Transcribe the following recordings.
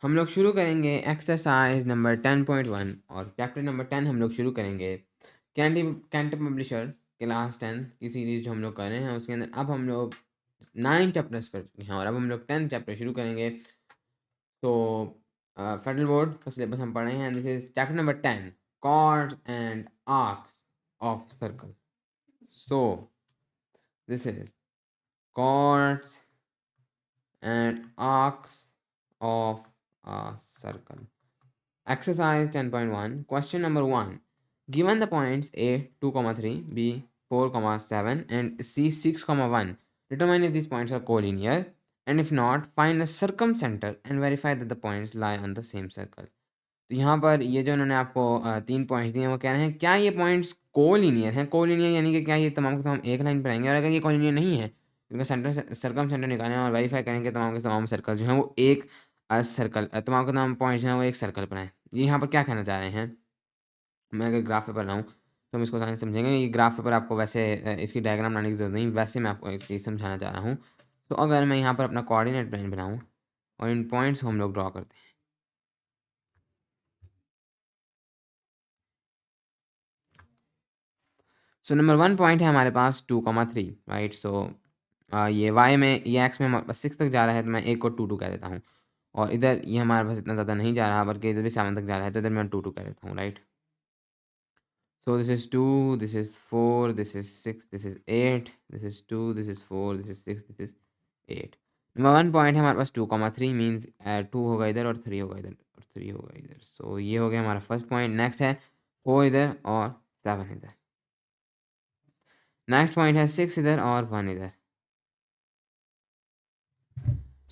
हम लोग शुरू करेंगे एक्सरसाइज नंबर 10.1 और चैप्टर नंबर 10 हम लोग शुरू करेंगे कैंट पब्लिशर क्लास 10 की सीरीज जो हम लोग कर रहे हैं उसके अंदर अब हम लोग 9 चैप्टर्स कर चुके हैं और अब हम लोग 10 चैप्टर शुरू करेंगे। तो फेडरल बोर्ड का सिलेबस हम पढ़ रहे हैं। This is chapter number 10 chords and arcs of circle. So this is chords and arcs of a circle. Exercise 10.1. Question number 1. Given the points A 2,3, B 4,7 and C 6,1, determine if these points are collinear, and if not, find the circumcenter and verify that the points lie on the same circle. तो यहाँ पर ये जो उन्होंने आपको 3 points दिए हैं वो कह रहे हैं क्या ये पॉइंट्स कोलिनियर हैं। कोलिनियर यानी कि क्या ये तमाम के तमाम एक लाइन पर आएंगे, और अगर ये कोलिनियर नहीं है इनका सेंटर सर्कमसेंटर निकालें और वेरीफाई करेंगे तमाम के तमाम सर्कल जो हैं वो एक सर्कल तमाम के तमाम पॉइंट्स जो हैं वो एक सर्कल पर हैं। ये यहाँ पर क्या कहना चाह रहे हैं, मैं अगर ग्राफ पेपर लाऊँ तो हम इसको आसानी से समझेंगे। ये ग्राफ पेपर आपको वैसे इसकी डायग्राम बनाने की ज़रूरत नहीं, वैसे मैं आपको एक चीज़ समझाना चाह रहा हूँ। तो अगर मैं यहाँ पर अपना कोऑर्डिनेट प्लेन बनाऊँ और इन पॉइंट्स को हम लोग ड्रॉ करते हैं। सो नंबर 1 पॉइंट है हमारे पास 2,3, राइट। सो ये y में ये x में हमारे पास 6 तक जा रहा है तो मैं एक को 2 कह देता हूँ, और इधर ये हमारे पास इतना ज़्यादा नहीं जा रहा बल्कि इधर भी 7 तक जा रहा है तो इधर मैं 2 कह देता हूँ, right. So this is 2, this is 4, this is 6, this is 8, this is 2, this is 4, this is 6, this is 8। Number 1 point है हमारे पास 2,3 मीन्स 2 होगा इधर और 3 होगा इधर और 3 होगा इधर। सो ये हो गया हमारा फर्स्ट पॉइंट। नेक्स्ट है 4 इधर और 7 इधर। नेक्स्ट पॉइंट है 6 इधर और 1 इधर।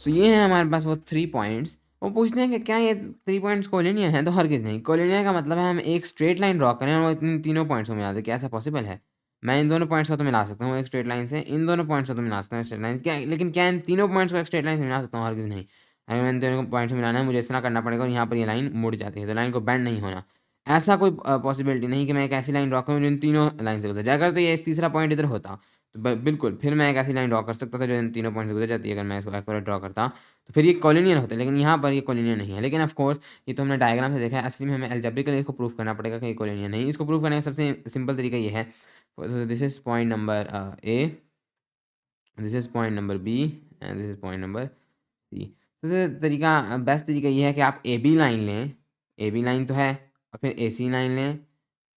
सो ये है हमारे पास वो 3 पॉइंट्स। वो पूछते हैं कि क्या ये 3 पॉइंट्स कोलिनियर हैं, तो हरगिज़ नहीं। कोलिनियर का मतलब है हम एक स्ट्रेट लाइन ड्रॉ करें और वो इन तीनों पॉइंट्स को मिला दें। क्या ऐसा पॉसिबल है? मैं इन दोनों पॉइंट्स को तो मिला सकता हूँ एक स्ट्रेट लाइन से, इन दोनों पॉइंट्स को तो मिला सकता हूँ स्ट्रेट लाइन, क्या लेकिन क्या इन तीनों पॉइंट्स को एक स्ट्रेट लाइन से मिला सकता हूँ? हरगिज़ नहीं। अगर मैंने दोनों पॉइंट्स को मिलाना है मुझे इस तरह करना पड़ेगा और यहाँ पर ये लाइन मुड़ जाती है, तो लाइन को बेंड नहीं होना। ऐसा कोई पॉसिबिलिटी नहीं कि मैं एक ऐसी लाइन ड्रॉ करूँ जो इन तीनों लाइन से गुजर जाए। अगर तो ये तीसरा पॉइंट इधर होता तो बिल्कुल फिर मैं एक ऐसी लाइन ड्रॉ कर सकता था जो इन तीनों पॉइंट से गुजर जाती है। अगर मैं इसको एक्यूरेट ड्रॉ करता तो फिर ये कोलिनियर होता है, लेकिन यहाँ पर ये कोलिनियर नहीं है। लेकिन ऑफ कोर्स ये तो हमने डायग्राम से देखा है, असली में हमें अलजेब्रिकली इसको प्रूफ करना पड़ेगा कि ये कोलिनियर नहीं। इसको प्रूफ करने का सबसे सिंपल तरीका ये है, this is point number A, this is point number B and this is point number C. सबसे तरीका बेस्ट तरीका ये है कि आप ए बी लाइन लें, ए बी लाइन तो है, और फिर ए सी लाइन लें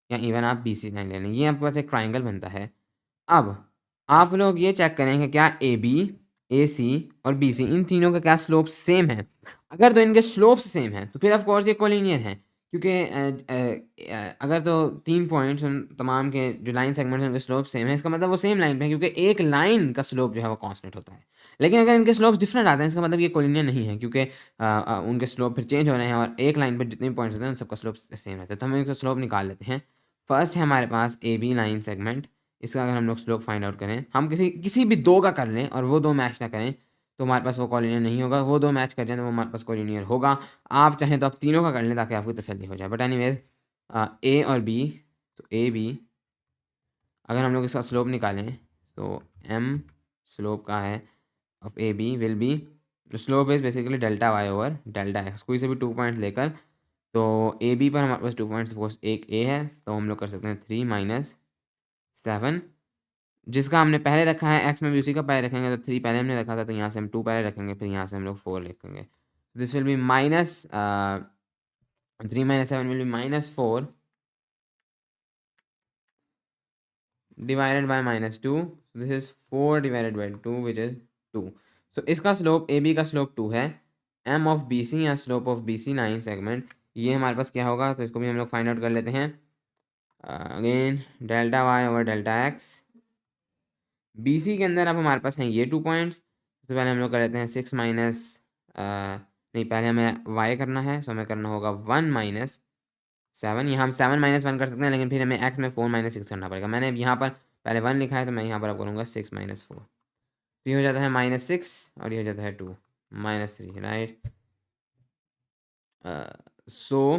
या इवन आप बी सी लाइन ले लें। ये आपके पास एक ट्राइंगल बनता है। अब आप लोग ये चेक करें कि क्या ए बी, ए सी और बी सी इन तीनों का क्या स्लोप सेम है। अगर तो इनके स्लोप्स सेम हैं तो फिर ऑफ कोर्स ये कोलिनियर हैं, क्योंकि अगर तो 3 पॉइंट्स उन तमाम के जो लाइन सेगमेंट्स हैं उनके स्लोप सेम है, इसका मतलब वो सेम लाइन पे है, क्योंकि एक लाइन का स्लोप जो है वो कांस्टेंट होता है। लेकिन अगर इनके स्लोप्स डिफरेंट आते हैं इसका मतलब ये कोलिनियर नहीं है, क्योंकि उनके स्लोप फिर चेंज हो रहे हैं और एक लाइन पर जितने पॉइंट्स होते हैं उन सबका स्लोप सेम रहता है। तो हम इनका स्लोप निकाल लेते हैं। फर्स्ट है हमारे पास ए बी लाइन सेगमेंट। इसका अगर हम लोग स्लोप फाइंड आउट करें, हम किसी भी दो का कर लें और वो दो मैच ना करें तो हमारे पास वो कोलिनियर नहीं होगा। वो दो मैच कर जाए तो वो हमारे पास कोलिनियर होगा। आप चाहें तो आप तीनों का कर लें ताकि आपकी तसल्ली हो जाए। बट एनीवेज ए और बी, तो ए बी अगर हम लोग इसका स्लोप निकालें तो एम स्लोप का है of A B will be, slope is basically delta y over delta x. कोई से भी 2 पॉइंट लेकर, तो ए बी पर हमारे पास 2 पॉइंट सपोज एक ए है तो हम लोग कर सकते हैं 3 माइनस 7, जिसका हमने पहले रखा है एक्स में भी उसी का पहले रखेंगे। तो 3 पहले हमने रखा था तो यहाँ से हम 2 पहले रखेंगे, फिर यहाँ से हम लोग 4 लिखेंगे। This will be minus 3 minus 7 will be minus 4 divided by minus 2। This is 4 divided by 2 which is 2। So इसका स्लोप ए बी का स्लोप 2 है। एम ऑफ बी सी या slope of B C line segment ये हमारे पास क्या होगा, तो इसको भी हम लोग फाइंड आउट कर लेते हैं। Again delta y over delta x. B C के अंदर अब हमारे पास हैं ये 2 पॉइंट्स। सबसे पहले हम लोग कर लेते हैं 6 माइनस नहीं, पहले हमें वाई करना है, सो हमें करना होगा 1 माइनस 7। यहाँ हम 7 माइनस 1 कर सकते हैं, लेकिन फिर हमें एक्स में 4 माइनस 6 करना पड़ेगा। मैंने यहाँ पर पहले 1 लिखा है तो मैं यहाँ पर अब करूँगा 6 माइनस 4। तो ये हो जाता है माइनस 6 और ये हो जाता है 2 माइनस 3, राइट। सो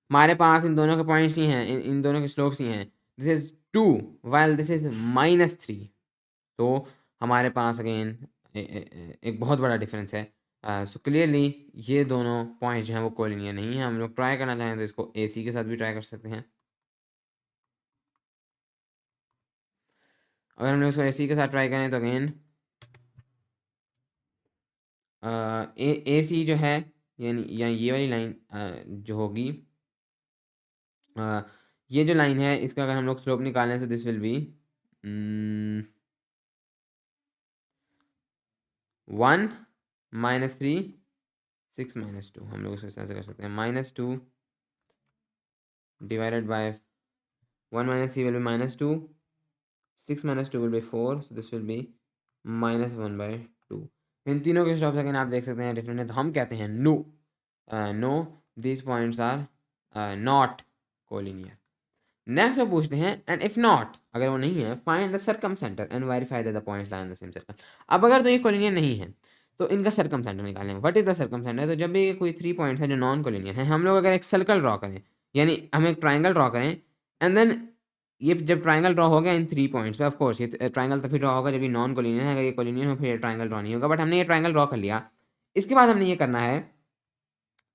हमारे पास इन दोनों के पॉइंट्स ही हैं, इन दोनों के स्लोप्स ही हैं। This is 2 while this is minus 3। तो हमारे पास अगेन एक बहुत बड़ा डिफरेंस है। सो क्लियरली ये दोनों पॉइंट जो हैं वो कोलिनियर नहीं है। हम लोग ट्राई करना चाहें तो इसको ए सी के साथ भी ट्राई कर सकते हैं। अगर हम लोग इसको ए सी के साथ ट्राई करें तो अगेन ए सी जो है यानी या ये वाली लाइन जो होगी, ये जो लाइन है इसका अगर हम लोग स्लोप निकालें तो दिस विल बी 1 -3 6 -2। हम लोग इसको इस तरह से कर सकते हैं, -2 divided by 1 - 3 will be -2, 6 - 2 will be 4, so this will B -1/2। इन तीनों के स्टॉप सेकंड आप देख सकते हैं डिफरेंट है, तो हम कहते हैं no, no these points are not collinear. Next हम पूछते हैं एंड इफ नॉट, अगर वो नहीं है, find the circum centre and verify the points line the same circle. अब अगर तो ये कोलिनियर नहीं है तो इनका सर्कम सेंटर निकालें। What is the circum centre? तो जब भी कोई 3 पॉइंट्स है जो नॉन कोलिनियर है, हम लोग अगर एक सर्कल ड्रॉ करें, यानी हम एक ट्राइंगल ड्रॉ करें एंड देन ये जब ट्राइंगल ड्रॉ हो गया इन 3 पॉइंट्स पे, ऑफ कोर्स ये ट्राइंगल तभी ड्रॉ होगा जब ये नॉन कोलिनियर है। अगर ये कोलिनियर हो फिर ये ट्राइंगल ड्रॉ नहीं होगा, बट हमने ये ट्राइंगल ड्रॉ कर लिया। इसके बाद हमने ये करना है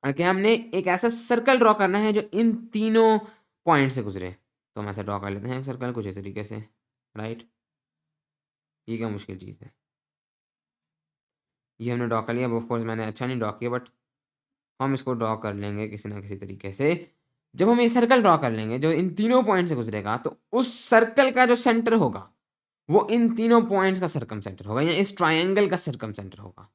कि हमने एक ऐसा सर्कल ड्रॉ करना है जो इन तीनों पॉइंट से गुजरे। तो हम ऐसा ड्रॉ कर लेते हैं सर्कल कुछ इस तरीके से, राइट। ये क्या मुश्किल चीज़ है, ये हमने ड्रॉ कर लिया। ऑफ कोर्स मैंने अच्छा नहीं ड्रॉ किया, बट हम इसको ड्रॉ कर लेंगे किसी ना किसी तरीके से। जब हम ये सर्कल ड्रॉ कर लेंगे जो इन तीनों पॉइंट से गुजरेगा, तो उस सर्कल का जो सेंटर होगा वो इन तीनों पॉइंट्स का सर्कम सेंटर होगा, या इस ट्राइंगल का सर्कम सेंटर होगा,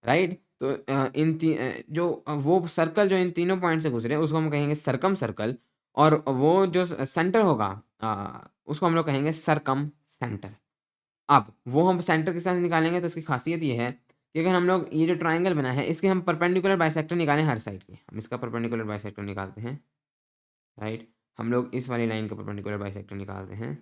राइट। तो वो सर्कल जो इन तीनों पॉइंट से गुजरे उसको हम कहेंगे सर्कम सर्कल, और वो जो सेंटर होगा उसको हम लोग कहेंगे सर्कम सेंटर। अब वो हम सेंटर के साथ निकालेंगे तो उसकी खासियत ये है कि अगर हम लोग ये जो ट्राइंगल बना है इसके हम परपेंडिकुलर बाइसेक्टर निकालें हर साइड के, हम इसका परपेंडिकुलर बाइसेक्टर निकालते हैं, राइट। हम लोग इस वाली लाइन का परपेंडिकुलर बाइसेक्टर निकालते हैं,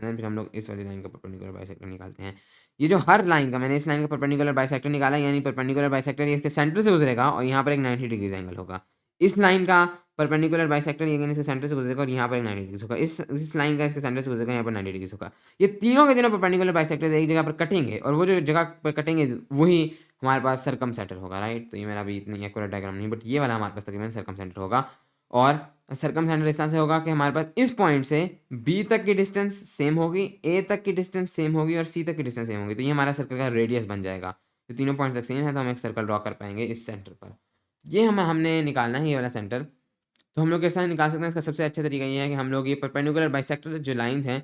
देन फिर हम लोग इस वाली लाइन का परपेंडिकुलर बाइसेक्टर निकालते हैं। ये जो हर लाइन का, मैंने इस लाइन का परपेंडिकुलर बाइसेक्टर निकाला, यानी परपेंडिकुलर बाइसेक्टर ये इसके सेंटर से गुजरेगा और यहाँ पर एक 90 डिग्रीज एंगल होगा। इस लाइन का परपेंडिकुलर बाइसेक्टर ये इसके सेंटर से गुजरेगा और यहाँ पर एक 90 डिग्रीज होगा। इस लाइन का इसके सेंटर से गुजरेगा, यहाँ पर 90 डिग्रीज होगा। ये तीनों के तीनों परपेंडिकुलर बाइसेक्टर एक जगह पर कटेंगे और वो जो जगह पर कटेंगे वही हमारे पास सर्कम सेंटर होगा, राइट। तो ये मेरा अभी इतनी एक्यूरेट डायग्राम नहीं, बट ये वाला हमारे पास तकरीबन सर्कम सेंटर होगा। और सर्कम सेंटर इस तरह से होगा कि हमारे पास इस पॉइंट से बी तक की डिस्टेंस सेम होगी, ए तक की डिस्टेंस सेम होगी और सी तक की डिस्टेंस सेम होगी। तो ये हमारा सर्कल का रेडियस बन जाएगा। तो तीनों पॉइंट्स तक सेम है तो हम एक सर्कल ड्रॉ कर पाएंगे इस सेंटर पर। ये हमने निकालना है ये वाला सेंटर। तो हम लोग कैसे निकाल सकते हैं? इसका सबसे अच्छा तरीका ये है कि हम लोग ये परपेंडिकुलर बाइसेक्टर जो लाइन्स हैं,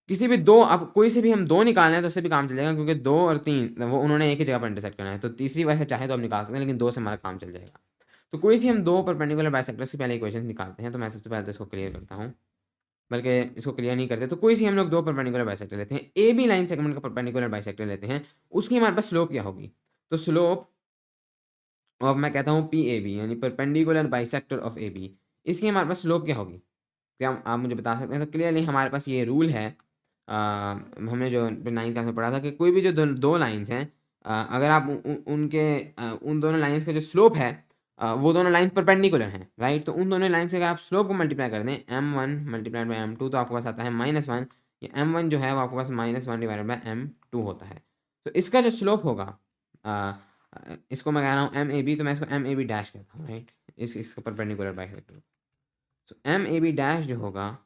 किसी भी दो, अब कोई से भी हम दो निकालना है तो उससे भी काम चल जाएगा, क्योंकि 2 और 3 वो उन्होंने एक ही जगह पर इंटरसेक्ट करना है। तो तीसरी वैसे चाहे तो हम निकाल सकते हैं, लेकिन 2 से हमारा काम चल जाएगा। तो कोई सी हम 2 परपेंडिकुलर बाइसेक्टर्स की पहले इक्वेशन निकालते हैं। तो मैं सबसे पहले तो इसको क्लियर करता हूँ, बल्कि इसको क्लियर नहीं करते। तो कोई सी हम लोग 2 परपेंडिकुलर बाइसेक्टर लेते हैं, ए बी लाइन सेगमेंट का परपेंडिकुलर बाइसेक्टर लेते हैं। उसकी हमारे पास स्लोप क्या होगी? तो स्लोप ऑफ, मैं कहता हूँ पी ए बी, यानी perpendicular bisector of A B, इसकी हमारे पास स्लोप क्या होगी? क्या आप मुझे बता सकते हैं? तो क्लियरली हमारे पास ये रूल है, हमने जो 9th क्लास में पढ़ा था कि कोई भी जो दो लाइन्स हैं, अगर आप उन दोनों लाइन्स का जो स्लोप है, वो दोनों लाइन्स परपेंडिकुलर हैं, राइट। तो उन दोनों लाइन से अगर आप स्लोप को मल्टीप्लाई कर दें m1 मल्टीप्लाइड बाई m2, तो आपके पास आता है -1। ये m1 जो है वो आपके पास -1 डिवाइडेड बाई m2 होता है। तो इसका जो स्लोप होगा, इसको मैं कह रहा हूँ एम ए बी, तो मैं इसको एम ए बी डैश कहता हूँ, राइट। इसका परपेंडिकुलर बाइसेक्टर। तो एम ए बी डैश जो होगा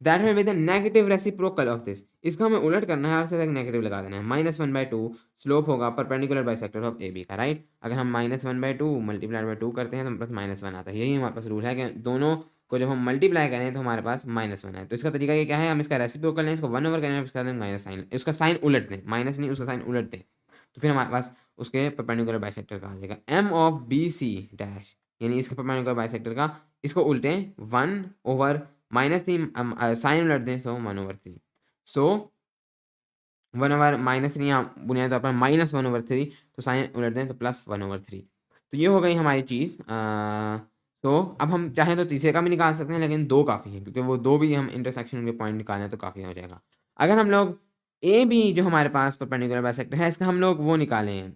that will be the negative reciprocal of this. इसका हमें उलट करना है और साथ एक नेगेटिव लगा देना है। -1/2 स्लोप होगा perpendicular bisector of A B का, राइट। अगर हम -1/2 मल्टीप्लाइड बाई 2 करते हैं तो हमारे पास -1 आता है। यही हमारे पास रूल है कि दोनों को जब हम मल्टीप्लाई करें तो हमारे पास -1 है। तो इसका तरीका ये क्या है, हम इसका रेसिप्रोकल लें, इसको 1 ओवर करें, इसका माइनस साइन, उसका साइन उलट दें, माइनस नहीं उसका साइन उलट दें, तो फिर हमारे पास उसके परपेंडिकुलर बाइसेक्टर का आ जाएगा m of B C dash, यानी इसके परपेंडिकुलर बाइसेक्टर का, इसको उल्टें 1 ओवर -3, साइन उलट दें, सो 1/3। सो 1 ओवर -3 यहाँ बुनियादी तौर पर -1/3, तो साइन उलट दें तो +1/3। तो ये हो गई हमारी चीज़। तो अब हम चाहें तो तीसरे का भी निकाल सकते हैं, लेकिन 2 काफ़ी है, क्योंकि वो 2 भी हम इंटरसेक्शन के पॉइंट निकालें तो काफ़ी हो जाएगा। अगर हम लोग ए बी जो हमारे पास परपेंडिकुलर बाइसेक्टर है, इसका हम लोग वो निकालें,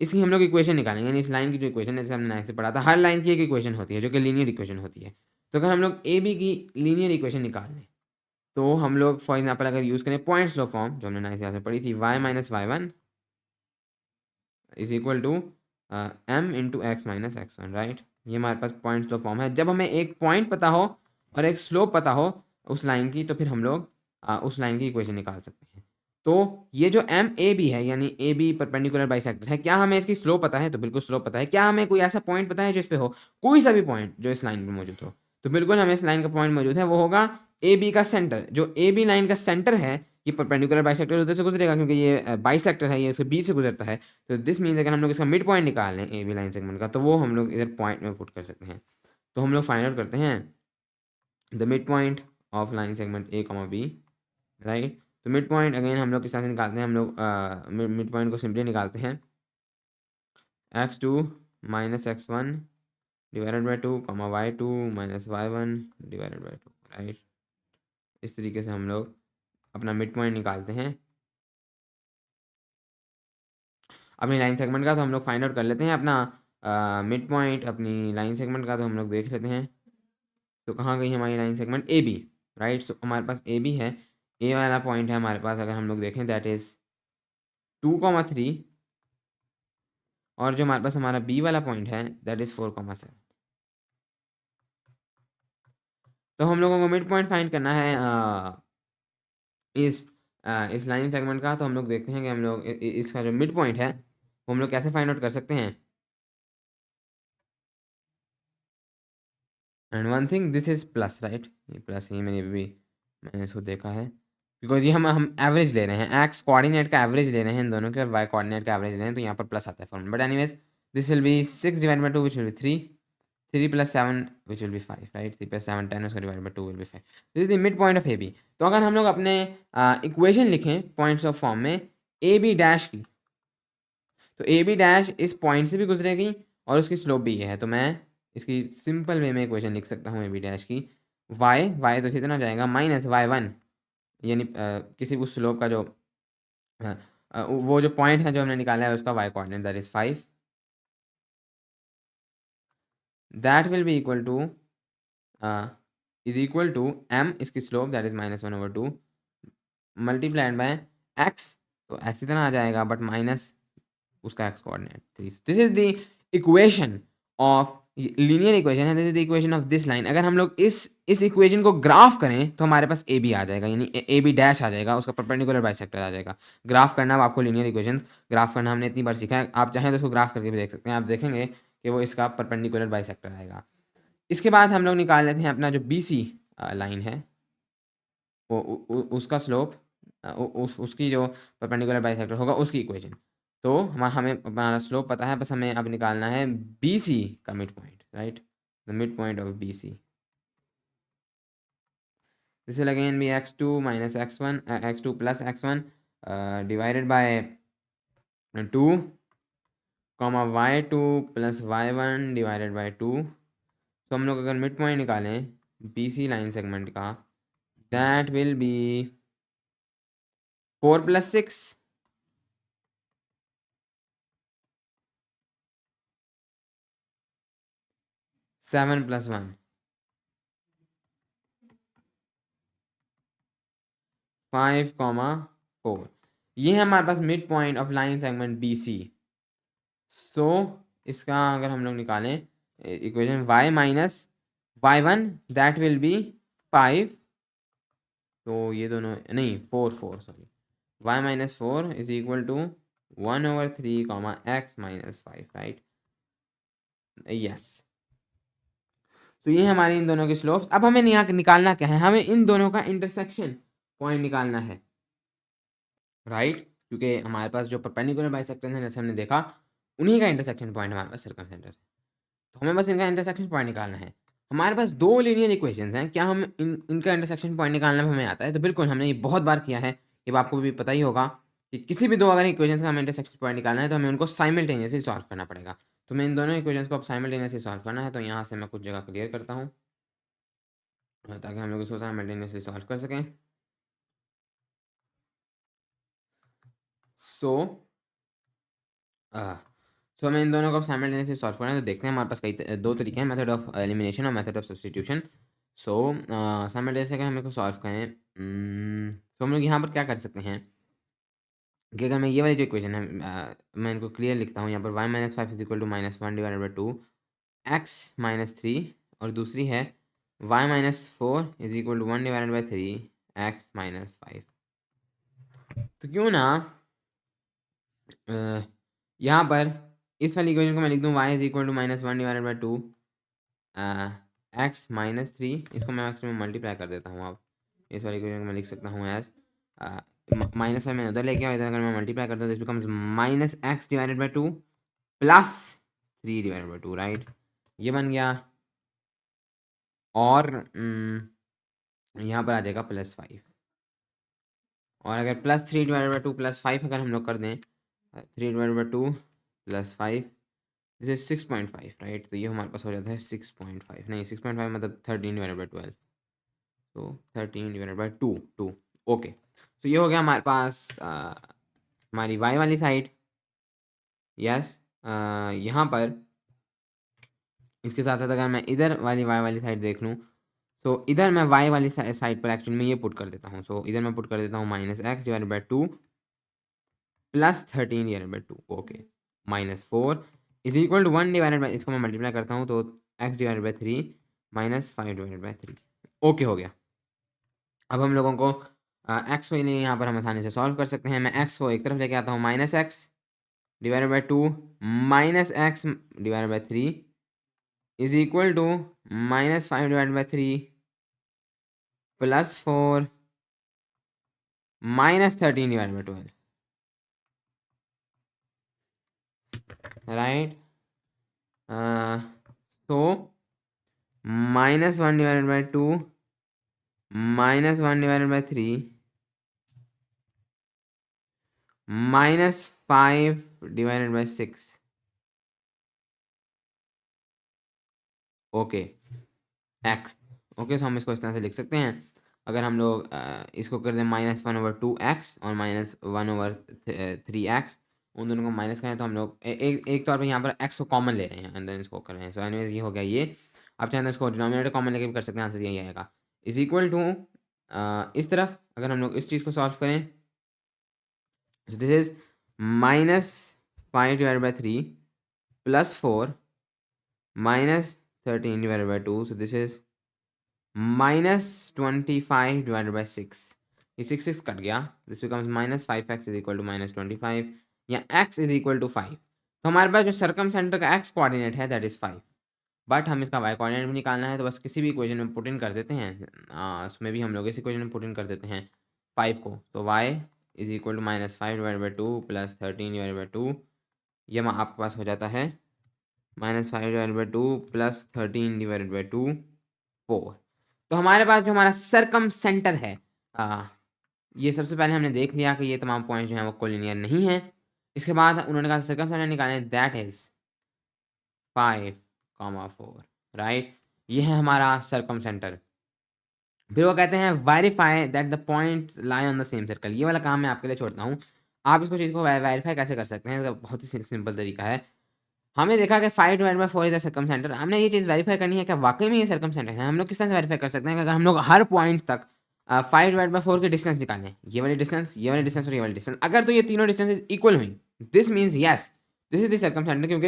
इसकी हम लोग इक्वेशन निकालेंगे, यानी इस लाइन की जो इक्वेशन है, जैसे हमने 9 से पढ़ा था, हर लाइन की एक इक्वेशन होती है जो कि लीनियर इक्वेशन होती है। तो अगर हम लोग ए बी की लीनियर इक्वेशन निकाल लें, तो हम लोग फॉर एग्जांपल अगर यूज़ करें पॉइंट्स लॉ फॉर्म जो हमने 9th क्लास में पढ़ी थी, y - y1 is equal to m into x minus x one, right. ये हमारे पास पॉइंट स्लोप फॉर्म है। जब हमें एक पॉइंट पता हो और एक स्लोप पता हो उस लाइन की, तो फिर हम लोग उस लाइन की इक्वेशन निकाल सकते हैं। तो ये जो एम ए बी है, यानी ए बी परपेंडिकुलर बाइसेक्टर है, क्या हमें इसकी स्लोप पता है? तो बिल्कुल स्लोप पता है। क्या हमें कोई ऐसा पॉइंट पता है जो इस पे हो, कोई सा भी पॉइंट जो इस लाइन पे मौजूद हो? तो बिल्कुल हमें इस लाइन का पॉइंट मौजूद है, वो होगा ए बी का सेंटर। जो ए बी लाइन का सेंटर है, ये परपेंडिकुलर बाइसेक्टर उधर से गुजरेगा, क्योंकि ये बाइसेक्टर है, ये इसके बीच से गुजरता है। तो दिस मीन्स अगर हम लोग इसका मिड पॉइंट निकाल लें ए बी लाइन सेगमेंट का, तो वो हम लोग इधर पॉइंट में पुट कर सकते हैं। तो हम लोग फाइंड आउट करते हैं the mid point of line segment A comma B, right. तो मिड पॉइंट अगेन हम लोग किस तरह से निकालते हैं? हम लोग मिड पॉइंट को सिंपली निकालते हैं x2 minus x1 divided by 2 comma y2 minus y1 divided by 2, right. इस तरीके से हम लोग अपना मिड पॉइंट निकालते हैं अपनी लाइन सेगमेंट का। तो हम लोग फाइंड आउट कर लेते हैं अपना मिड पॉइंट अपनी लाइन सेगमेंट का। तो हम लोग देख लेते हैं, तो कहाँ गई हमारी line segment? A B, right. So हमारे पास ए बी है, ए वाला पॉइंट है हमारे पास, अगर हम लोग देखें दैट इज़ 2,3, और जो हमारे पास हमारा बी वाला पॉइंट है दैट इज़ 4,7। तो हम लोगों को मिड पॉइंट फाइंड करना है इस इस लाइन सेगमेंट का। तो हम लोग देखते हैं कि हम लोग इसका जो मिड पॉइंट है वो हम लोग कैसे फाइंड आउट कर सकते हैं। And one thing, this is plus, right. ये प्लस ही मैंने इसको देखा है, बिकॉज ये हम एवरेज ले रहे हैं, एक्स कोऑर्डिनेट का एवरेज ले रहे हैं इन दोनों के, और वाई कोऑर्डिनेट का एवरेज ले रहे हैं, तो यहाँ पर प्लस आता है form. But anyways this will be 6 divide by 2 which will be 3, 3 plus 7 which will be 5, right. 3 plus 7 10, उसका divide by 2 will be 5। This is the mid point of A B. तो अगर हम लोग अपने इक्वेशन लिखें points of form में A B dash की, तो ए बी डैश इस पॉइंट से भी गुजरेगी और उसकी स्लोप भी ये है। तो मैं इसकी सिंपल वे में इक्वेशन लिख सकता हूँ ए बी डैश की, वाई तो इसी तरह जाएगा माइनस y1, यानी किसी उस स्लोप का जो वो जो पॉइंट है जो हमने निकाला है उसका Y coordinate that is 5, that will be equal to is equal to m इसकी slope that is -1/2 multiplied by x, तो ऐसी तरह आ जाएगा बट माइनस उसका X coordinate. This is the equation of linear equation है, this is the equation of this line. अगर हम लोग इस इक्वेशन को ग्राफ करें तो हमारे पास ए बी आ जाएगा, यानी ए बी डैश आ जाएगा, उसका परपेंडिकुलर बाइसेक्टर आ जाएगा। ग्राफ करना, अब आपको लीनियर इक्वेशन ग्राफ करना हमने इतनी बार सीखा है, आप चाहें तो उसको ग्राफ करके भी देख सकते हैं। आप देखेंगे कि वो इसका परपेंडिकुलर बाइसेक्टर आएगा। इसके बाद हम लोग निकाल लेते हैं अपना जो बी सी लाइन है, वो उसका स्लोप, उसकी जो परपेंडिकुलर बाइसेक्टर होगा उसकी इक्वेशन। तो हमें हमारा स्लोप पता है, बस हमें अब निकालना है बी सी का mid point, right. The mid point of B C, this will again be x2 minus x1 x2 plus x1 divided by 2 comma y2 plus y1 divided by 2। तो हम लोग अगर मिड पॉइंट निकालें B C line segment का, that will be 4 plus 6, 7 plus 1, 5,4। ये है हमारे पास mid point of line segment B C. So इसका अगर हम लोग निकालें equation y minus y1 that will be 5, तो ये दोनों नहीं 4 sorry, y minus 4 is equal to 1/3 comma x minus 5, right. Yes, तो ये हमारे इन दोनों के स्लोप्स। अब हमें निकालना क्या है? हमें इन दोनों का इंटरसेक्शन पॉइंट निकालना है, राइट। क्योंकि हमारे पास जो परपेंडिकुलर बाइसेक्टर है, जैसे हमने देखा, उन्हीं का इंटरसेक्शन पॉइंट हमारे पास सर्कमसेंटर है। तो हमें बस इनका इंटरसेक्शन पॉइंट निकालना है। हमारे पास दो लीनियर इक्वेशंस हैं, क्या हम इनका इंटरसेक्शन पॉइंट निकालना हमें आता है? तो बिल्कुल, हमने ये बहुत बार किया है, ये आपको भी पता ही होगा कि किसी भी दो अगर इक्वेशंस का हमें इंटरसेक्शन पॉइंट निकालना है तो हमें उनको साइमल्टेनियसली सॉल्व करना पड़ेगा। तो मैं इन दोनों इक्वेशंस को अब साइमल्टेनियसली सॉल्व करना है, तो यहाँ से मैं कुछ जगह क्लियर करता हूँ ताकि हम लोग इसको साइमल्टेनियसली सॉल्व कर सकें। सो सो हमें इन दोनों को साइमल्टेनियसली सॉल्व करना है। तो देखते हैं, हमारे पास कई दो तरीके हैं, मेथड ऑफ एलिमिनेशन और method of substitution. So simultaneously अगर हम इसको सॉल्व करें, तो हम लोग यहाँ पर क्या कर सकते हैं कि अगर मैं ये वाली जो इक्वेशन है मैं इनको क्लियर लिखता हूँ यहाँ पर y - 5 = -1 डिवाइडेड बाय 2 x - 3 और दूसरी है y - 4 = 1 डिवाइडेड बाय 3 x - 5। तो क्यों ना यहाँ पर इस वाली इक्वेशन को मैं लिख दूँ y = -1 डिवाइडेड बाय 2 x - 3, इसको मैं मैक्सिमम मल्टीप्लाई कर देता हूँ। अब इस वाली इक्वेशन को मैं लिख सकता हूँ एज माइनस में मैंने उधर लेके आया, इधर अगर मैं मल्टीप्लाई करता हूँ this becomes -x divided by 2 plus 3 divided by 2, right. ये बन गया और यहाँ पर आ जाएगा +5 और अगर +3 डिवाइडेड बाय 2 +5 अगर हम लोग कर दें 3 divided by 2 +5 this is 6.5, right. तो ये हमारे पास हो जाता है 6.5, नहीं 6.5 मतलब 13 डिवाइडेड बाय 12, तो 13 डिवाइडेड बाय 2 ओके। तो ये हो गया हमारे पास हमारी y वाली साइड। यस यहाँ पर इसके साथ साथ अगर मैं इधर वाली y वाली साइड देख लूँ तो इधर मैं y वाली साइड पर एक्चुअली में ये पुट कर देता हूँ। सो इधर मैं पुट कर देता हूँ -x divided by 2 plus 13 divided by 2, okay. -4 = 1 divided bye, इसको मैं मल्टीप्लाई करता हूँ तो x divided by 3 -5 divided by 3, okay हो गया। अब हम लोगों को x के लिए यहाँ पर हम आसानी से सॉल्व कर सकते हैं। मैं x को एक तरफ लेके आता हूँ -x divided by 2 -x divided by 3 = -5 divided by 3 +4 -13 divided by 12, right. तो -1 divided by 2 -1 divided by 3 -5 divided by 6, okay x, okay. So हम इसको इस तरह से लिख सकते हैं। अगर हम लोग इसको कर दें -1/2x और -1/3x, उन दोनों को माइनस करें तो हम लोग एक तौर पे यहाँ पर x को कॉमन ले रहे हैं एंड देन इसको कर रहे हैं। सो एनीवेज ये हो गया ये। आप चाहें तो इसको डिनोमिनेटर कॉमन लेके भी कर सकते हैं, आंसर यही आएगा। इज इक्वल टू इस तरफ अगर हम लोग इस चीज़ को सॉल्व करें so this is -5 divided by 3 plus 4 minus 13 divided by 2, so this is -25 divided by 6, ये 6 कट गया, this becomes -5x is equal to -25 या x is equal to 5। तो हमारे पास जो सर्कम सेंटर का x कोऑर्डिनेट है दैट इज 5, बट हम इसका y कोऑर्डिनेट भी निकालना है तो बस किसी भी इक्वेशन में पुट इन कर देते हैं। उसमें भी हम लोग इस इक्वेशन में पुट इन कर देते हैं 5 को, तो y is equal to -5 divide by 2 plus 13 divide by 2, ये आपके पास हो जाता है -5 divide by 2 plus 13 divide by 2 4। तो हमारे पास जो हमारा सरकम सेंटर है ये सबसे पहले हमने देख लिया कि ये तमाम पॉइंट जो हैं वो कोलिनियर नहीं है। इसके बाद उन्होंने कहा सरकम सेंटर निकालें, दैट इज 5,4, राइट। ये है हमारा सरकम सेंटर। फिर वो कहते हैं verify that the points lie on the same circle. ये वाला काम मैं आपके लिए छोड़ता हूँ। आप इसको चीज़ को वेरीफाई कैसे कर सकते हैं, इसका बहुत ही सिंपल तरीका है। हमने देखा कि 5 divide by 4 is the circum centre. हमने ये चीज़ वेरीफाई करनी है कि वाकई में ये सर्कम सेंटर है। हम लोग किस तरह से वेरीफाई कर सकते हैं कि अगर हम लोग हर पॉइंट तक 5 डिवाइड बाय 4 की डिस्टेंस निकालें, ये वाली डिस्टेंस, ये वाली डिस्टेंस और ये वाली डिस्टेंस, अगर तो ये तीनों डिस्टेंसेज इक्वल हुई, this means yes this is the circum centre. क्योंकि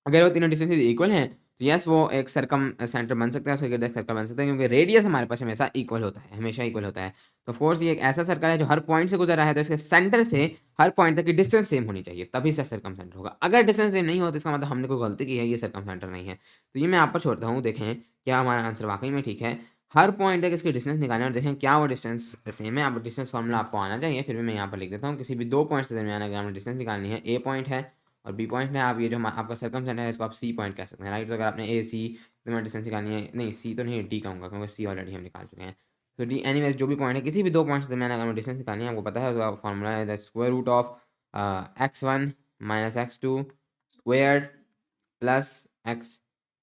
अगर वो तीनों डिस्टेंसेज इक्वल हैं तो यस वो एक सर्कम सेंटर बन सकता है, उसके गिर्द एक सर्कल बन सकता है, क्योंकि रेडियस हमारे पास हमेशा इक्वल होता है, हमेशा इक्वल होता है। तो ऑफकोर्स ये एक ऐसा सर्कल है जो हर पॉइंट से गुजर रहा है, तो इसके सेंटर से हर पॉइंट तक की डिस्टेंस सेम होनी चाहिए, तभी से सर्कम सेंटर होगा। अगर डिस्टेंस सेम नहीं हो तो इसका मतलब हमने कोई गलती की है, ये सर्कम सेंटर नहीं है। तो ये मैं आप पर छोड़ता हूँ, देखें क्या हमारा आंसर वाकई में ठीक है। हर पॉइंट तक इसकी डिस्टेंस निकालें और देखें क्या वो डिस्टेंस सेम है। अब डिस्टेंस फॉर्मूला आपको आना चाहिए, फिर भी मैं यहाँ पर लिख देता हूँ। किसी भी दो पॉइंट्स के दरमियान अगर हमें डिस्टेंस निकालनी है, ए पॉइंट है और बी पॉइंट है, आप ये जो आपका सर्कम सेंटर है इसको आप सी पॉइंट कह सकते हैं, राइट। तो अगर आपने ए सी में डिस्टेंस निकालनी है, नहीं सी तो नहीं डी कहूँगा क्योंकि सी ऑलरेडी हम निकाल चुके हैं। तो डी एनीवेज जो भी पॉइंट है, किसी भी दो पॉइंट्स के दरमियान अगर हमें डिस्टेंस निकालनी है, आपको पता है उसका फॉर्मूला है the square root of x1 minus x2 squared plus x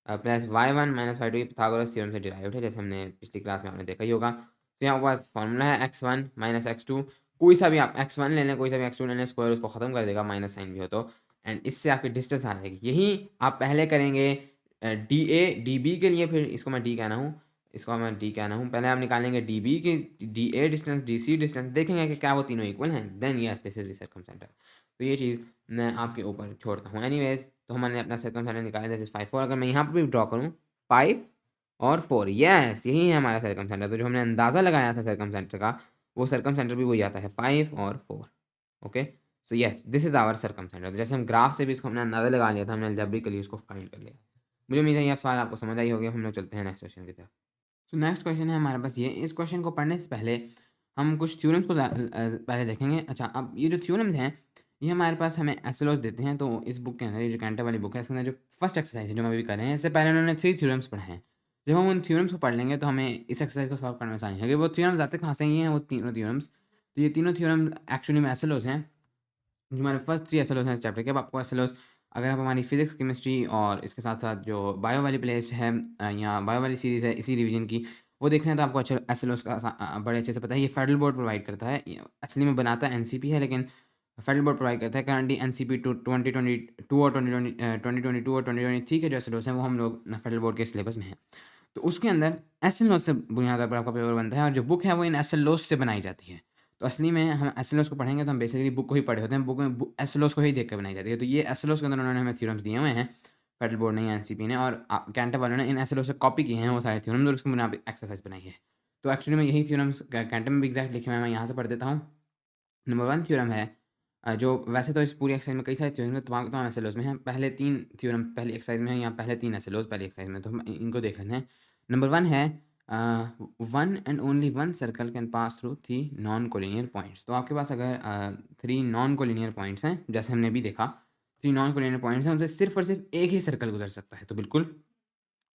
plus y1 minus y2, Pythagoras theorem से डिराइव्ड है, जैसे हमने पिछली क्लास में आपने देखा ही होगा। तो यहाँ पास फॉर्मूला है x1 माइनस x2, कोई सा भी आप x1 ले लें, कोई सा भी x2 ले लें, स्क्वायर उसको खत्म कर देगा, माइनस साइन भी हो तो, एंड इससे आपकी डिस्टेंस आ जाएगी। यही आप पहले करेंगे डी ए डी बी के लिए, फिर इसको मैं डी कहना हूँ, इसको मैं डी कहना हूँ। पहले हम निकालेंगे डी बी की D A distance, D C distance, देखेंगे कि क्या वो तीनों इक्वल हैं, then yes this is the circumcentre. तो ये चीज़ मैं आपके ऊपर छोड़ता हूँ। एनीवेज तो हमने अपना सर्कमसेंटर निकाला, दिस इज 5 4। अगर मैं यहाँ पर भी ड्रॉ करूँ 5 और 4, यस यही है हमारा सर्कमसेंटर। तो जो हमने अंदाज़ा लगाया था सर्कमसेंटर का, वो सर्कमसेंटर भी वही आता है 5 और 4। Okay, so yes this is our circumcentre. जैसे हम ग्राफ से भी इसको हमने अंदाज़ा लगा लिया था, हमने अलजेब्रिकली उसको फाइंड कर लिया। मुझे उम्मीद है ये सवाल आपको समझ आई होगी। हम लोग चलते हैं नेक्स्ट क्वेश्चन की तरफ। सो नेक्स्ट क्वेश्चन है हमारे पास ये। इस क्वेश्चन को पढ़ने से पहले हम कुछ थ्योरम्स को पहले देखेंगे। अच्छा, अब ये जो थ्योरम्स हैं ये हमारे पास हमें एसएलओस देते हैं। तो इस बुक के अंदर, ये जो कैंटर वाली बुक है, इसके अंदर जो फर्स्ट एक्सरसाइज है जो हम अभी कर रहे हैं, इससे पहले उन्होंने 3 थ्योरम्स पढ़े हैं। जब हम उन थ्योरम्स को पढ़ लेंगे तो हमें इस एक्सरसाइज को सॉल्व करने में आसानी होगी। वो थ्योरम्स आते कहाँ से ही हैं, वो तीनों थ्योरम्स। तो ये तीनों थ्योरम एक्चुअली में एसएलओस हैं, जो हमारे फर्स्ट 3 एसएलओस हैं इस चैप्टर के। अब आपको एसएलओस, अगर आप हमारी फिजिक्स, केमिस्ट्री और इसके साथ-साथ जो बायो वाली प्लेलिस्ट है या बायो वाली सीरीज़ है इसी रिवीजन की, वो देखना है तो आपको अच्छा एसएलओस का बड़े अच्छे से पता है। ये फेडरल बोर्ड प्रोवाइड करता है। ये असली में बनाता एनसीपी है, लेकिन फेडरल बोर्ड प्रोवाइड करता है। करंटली एनसीपी 2022 और 2022 और 2023 के जो एसएलओस हैं वो हम लोग फेडरल बोर्ड के सिलेबस में हैं। तो उसके अंदर एसएलओस से बुनियाद पर आपका पेपर बनता है और जो बुक है वो इन एसएलओस से बनाई जाती है। तो असली में हम एसएलओस को पढ़ेंगे तो हम बेसिकली बुक को ही पढ़े होते हैं। बुक में एसएलओस को ही देख कर बनाई जाती है। तो ये एसएलओस के अंदर उन्होंने हमें थ्योरम्स दिए हुए हैं, फेडरल बोर्ड ने या एनसीपी ने, और कैंटर वालों ने इन एसएलओस से कॉपी किए हैं वो सारे थ्योरम्स और उसके बुनियाद पे एक्सरसाइज बनाई है। तो एक्चुअली में यही थ्योरम्स कैंटर में भी एग्जैक्ट लिखे हुए हैं। मैं यहाँ से पढ़ देता हूँ। नंबर 1 थ्योरम है, जो वैसे तो इस पूरी एक्सरसाइज में कई सारे थ्योरम हैं, तमाम एसएलओस में हैं। पहले 3 थ्योरम पहली एक्सरसाइज में हैं या पहले 3 एसएलओस पहली एक्सरसाइज में, तो हम इनको देख लेते हैं। नंबर 1 है, one and only one circle can pass through 3 non collinear points. तो आपके पास अगर 3 नॉन कोलिनियर पॉइंट्स हैं, जैसे हमने अभी देखा 3 नॉन कोलिनियर पॉइंट्स हैं, उनसे सिर्फ और सिर्फ एक ही सर्कल गुजर सकता है। तो बिल्कुल